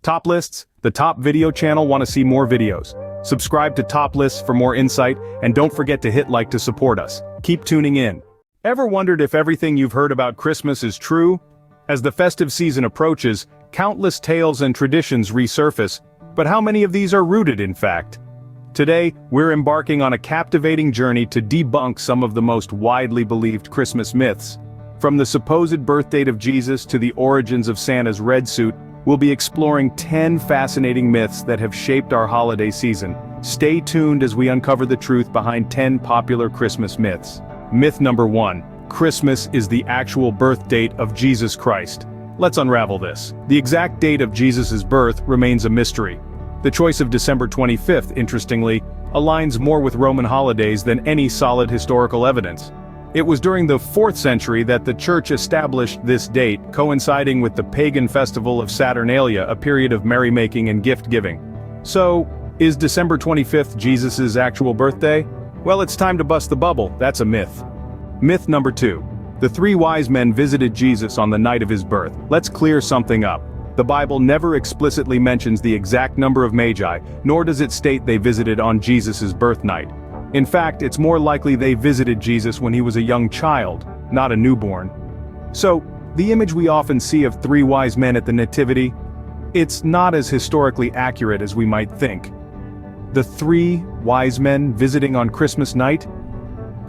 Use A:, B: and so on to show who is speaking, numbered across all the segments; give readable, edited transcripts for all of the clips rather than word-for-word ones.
A: Top lists, the top video channel. Want to see more videos? Subscribe to Top Lists for more insight, and don't forget to hit like to support us. Keep tuning in. Ever wondered if everything you've heard about Christmas is true? As the festive season approaches, countless tales and traditions resurface, but how many of these are rooted in fact? Today, we're embarking on a captivating journey to debunk some of the most widely believed Christmas myths. From the supposed birth date of Jesus to the origins of Santa's red suit, we'll be exploring 10 fascinating myths that have shaped our holiday season. Stay tuned as we uncover the truth behind 10 popular Christmas myths. Myth number 1. Christmas is the actual birth date of Jesus Christ. Let's unravel this. The exact date of Jesus' birth remains a mystery. The choice of December 25th, interestingly, aligns more with Roman holidays than any solid historical evidence. It was during the 4th century that the church established this date, coinciding with the pagan festival of Saturnalia, a period of merrymaking and gift-giving. So, is December 25th Jesus' actual birthday? Well, it's time to bust the bubble. That's a myth. Myth number 2. The 3 wise men visited Jesus on the night of his birth. Let's clear something up. The Bible never explicitly mentions the exact number of magi, nor does it state they visited on Jesus' birth night. In fact, it's more likely they visited Jesus when he was a young child, not a newborn. So, the image we often see of 3 wise men at the Nativity, it's not as historically accurate as we might think. The 3 wise men visiting on Christmas night?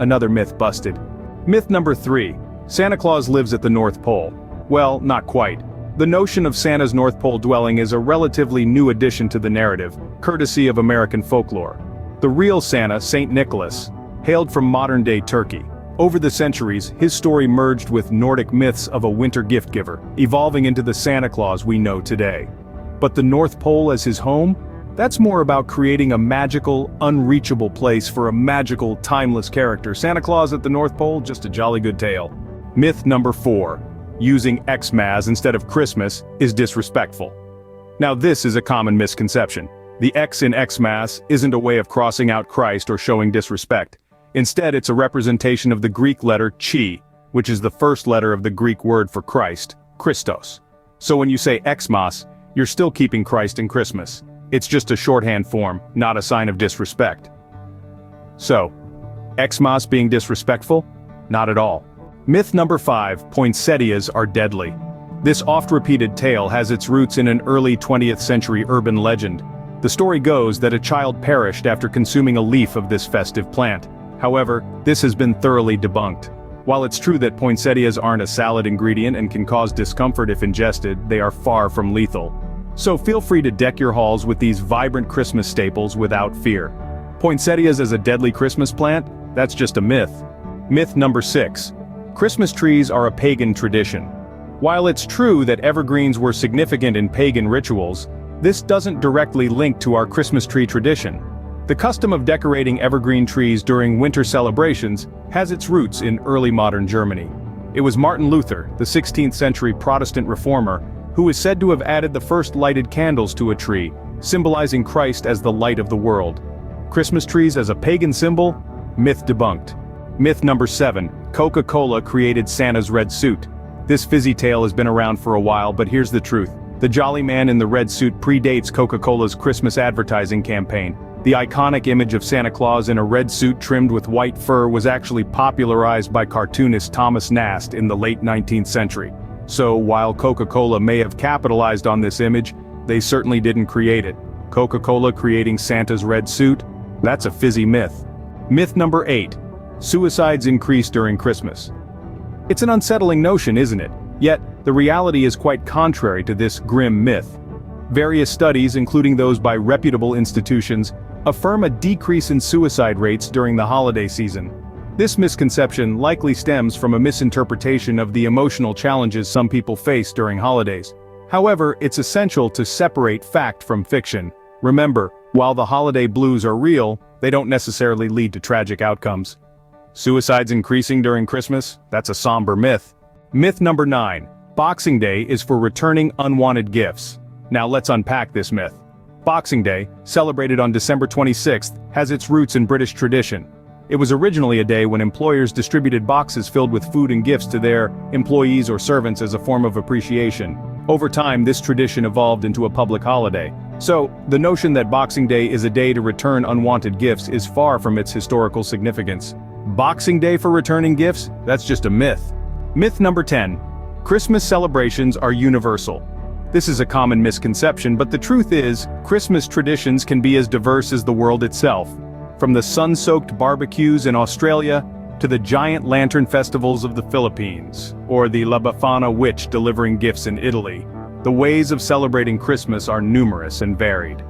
A: Another myth busted. Myth number 3. Santa Claus lives at the North Pole. Well, not quite. The notion of Santa's North Pole dwelling is a relatively new addition to the narrative, courtesy of American folklore. The real Santa, Saint Nicholas, hailed from modern-day Turkey. Over the centuries, his story merged with Nordic myths of a winter gift giver, evolving into the Santa Claus we know today. But the North Pole as his home? That's more about creating a magical, unreachable place for a magical, timeless character. Santa Claus at the North Pole, just a jolly good tale. Myth number 4. Using Xmas instead of Christmas is disrespectful. Now this is a common misconception. The X in Xmas isn't a way of crossing out Christ or showing disrespect. Instead, it's a representation of the Greek letter chi, which is the first letter of the Greek word for Christ, Christos. So when you say Xmas, you're still keeping Christ in Christmas. It's just a shorthand form, not a sign of disrespect. So, Xmas being disrespectful? Not at all. Myth number 5, poinsettias are deadly. This oft-repeated tale has its roots in an early 20th century urban legend. The story goes that a child perished after consuming a leaf of this festive plant. However, this has been thoroughly debunked. While it's true that poinsettias aren't a salad ingredient and can cause discomfort if ingested, they are far from lethal. So feel free to deck your halls with these vibrant Christmas staples without fear. Poinsettias as a deadly Christmas plant? That's just a myth. Myth number 6. Christmas trees are a pagan tradition. While it's true that evergreens were significant in pagan rituals, this doesn't directly link to our Christmas tree tradition. The custom of decorating evergreen trees during winter celebrations has its roots in early modern Germany. It was Martin Luther, the 16th century Protestant reformer, who is said to have added the first lighted candles to a tree, symbolizing Christ as the light of the world. Christmas trees as a pagan symbol? Myth debunked. Myth number 7. Coca-Cola created Santa's red suit. This fizzy tale has been around for a while, but here's the truth. The jolly man in the red suit predates Coca-Cola's Christmas advertising campaign. The iconic image of Santa Claus in a red suit trimmed with white fur was actually popularized by cartoonist Thomas Nast in the late 19th century. So while Coca-Cola may have capitalized on this image, they certainly didn't create it. Coca-Cola creating Santa's red suit? That's a fizzy myth. Myth number 8. Suicides increase during Christmas. It's an unsettling notion, isn't it? Yet, the reality is quite contrary to this grim myth. Various studies, including those by reputable institutions, affirm a decrease in suicide rates during the holiday season. This misconception likely stems from a misinterpretation of the emotional challenges some people face during holidays. However, it's essential to separate fact from fiction. Remember, while the holiday blues are real, they don't necessarily lead to tragic outcomes. Suicides increasing during Christmas? That's a somber myth. Myth number 9. Boxing Day is for returning unwanted gifts. Now let's unpack this myth. Boxing Day, celebrated on December 26th, has its roots in British tradition. It was originally a day when employers distributed boxes filled with food and gifts to their employees or servants as a form of appreciation. Over time, this tradition evolved into a public holiday. So, the notion that Boxing Day is a day to return unwanted gifts is far from its historical significance. Boxing Day for returning gifts? That's just a myth. Myth number 10. Christmas celebrations are universal. This is a common misconception, but the truth is, Christmas traditions can be as diverse as the world itself. From the sun-soaked barbecues in Australia, to the giant lantern festivals of the Philippines, or the La Befana witch delivering gifts in Italy, the ways of celebrating Christmas are numerous and varied.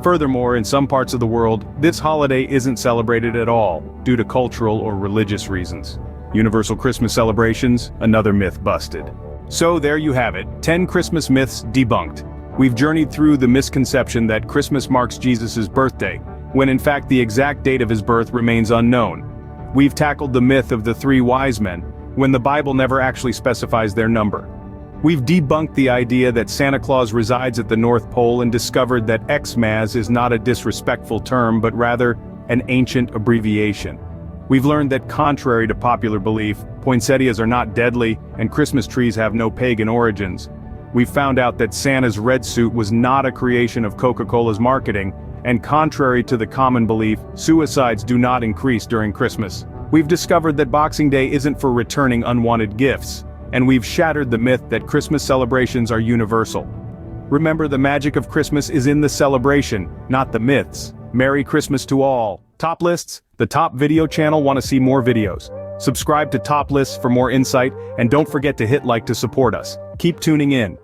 A: Furthermore, in some parts of the world, this holiday isn't celebrated at all, due to cultural or religious reasons. Universal Christmas celebrations, another myth busted. So there you have it, 10 Christmas myths debunked. We've journeyed through the misconception that Christmas marks Jesus' birthday, when in fact the exact date of his birth remains unknown. We've tackled the myth of the three wise men, when the Bible never actually specifies their number. We've debunked the idea that Santa Claus resides at the North Pole and discovered that Xmas is not a disrespectful term but rather an ancient abbreviation. We've learned that contrary to popular belief, poinsettias are not deadly and Christmas trees have no pagan origins. We've found out that Santa's red suit was not a creation of Coca-Cola's marketing, and contrary to the common belief, suicides do not increase during Christmas. We've discovered that Boxing Day isn't for returning unwanted gifts, and we've shattered the myth that Christmas celebrations are universal. Remember, the magic of Christmas is in the celebration, not the myths. Merry Christmas to all. Top lists? The top video channel want to see more videos. Subscribe to Top Lists for more insight, and don't forget to hit like to support us. Keep tuning in.